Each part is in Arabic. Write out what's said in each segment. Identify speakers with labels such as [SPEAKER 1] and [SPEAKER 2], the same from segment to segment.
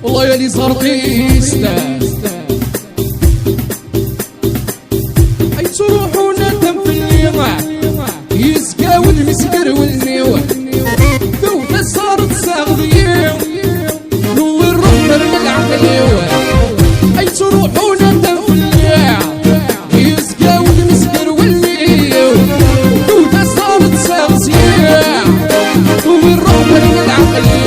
[SPEAKER 1] والله يا لي زرقيستا اي تروحونا دم في الليغة يسقاول المسكر والنيوة دوفة صارت ساغذية نور رمر من العقليوة اي تروحونا دم في الليغة يسقاول المسكر والنيوة دوفة صارت ساغذية نور رمر من العقليوة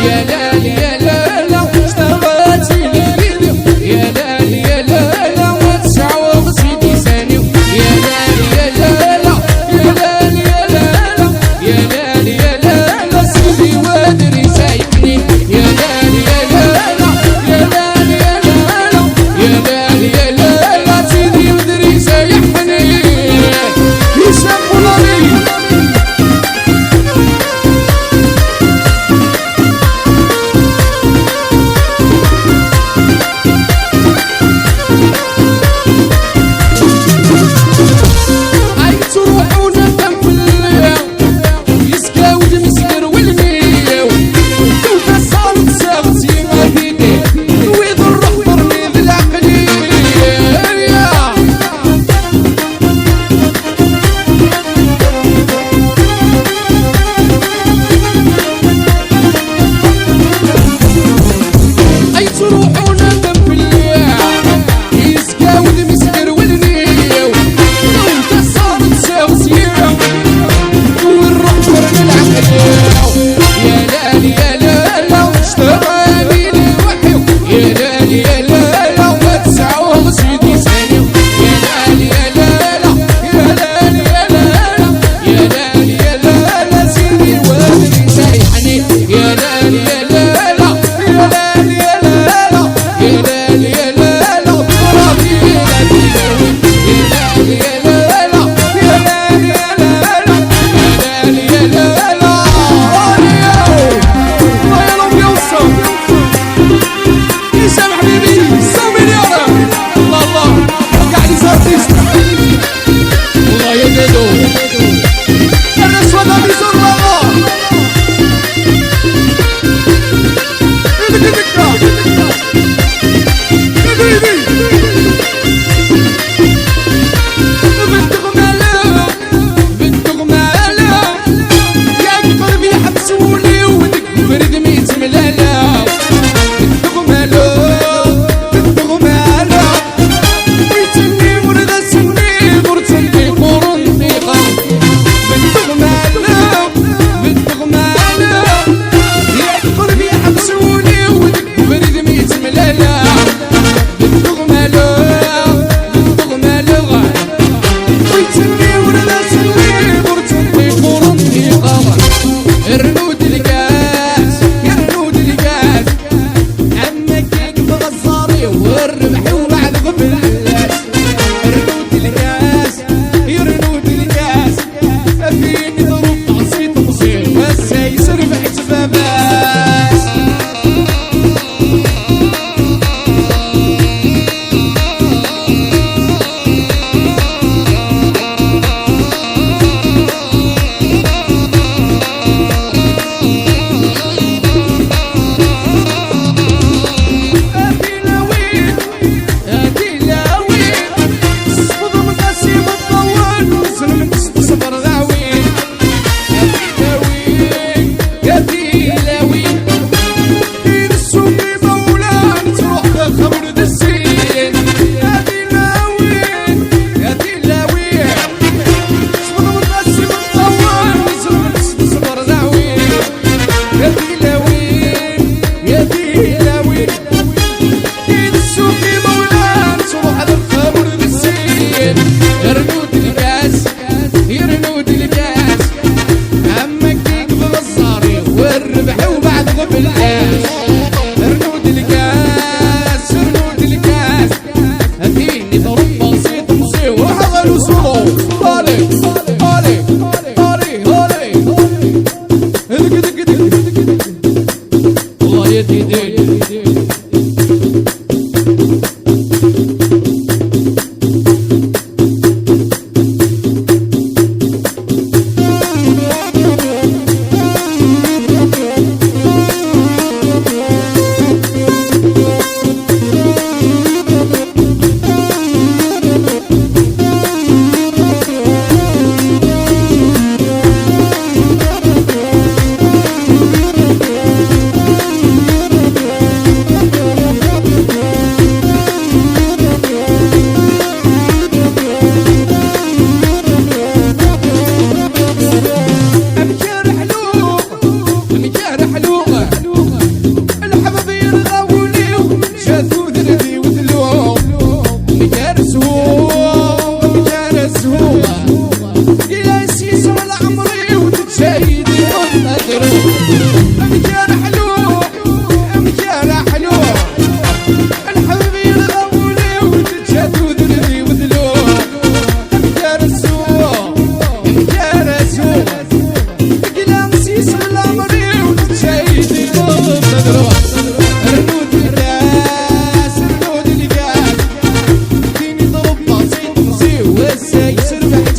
[SPEAKER 1] يا لالي يا لالا اشتغلتي للفيديو يا لالي يا لالا وتسعوض سيدي ثاني يا لالي يا لالا يا لالي يا لالا مكان حلو مكان حلو الحبيب يرغبوني وتتشاد وذلي وذلو مكان السوق مكان السوق قلام سيس بالامري وتتشايدي وتدرو رنود الراس رنود القاس فيني ضرب بسيط نسي والسيس ربح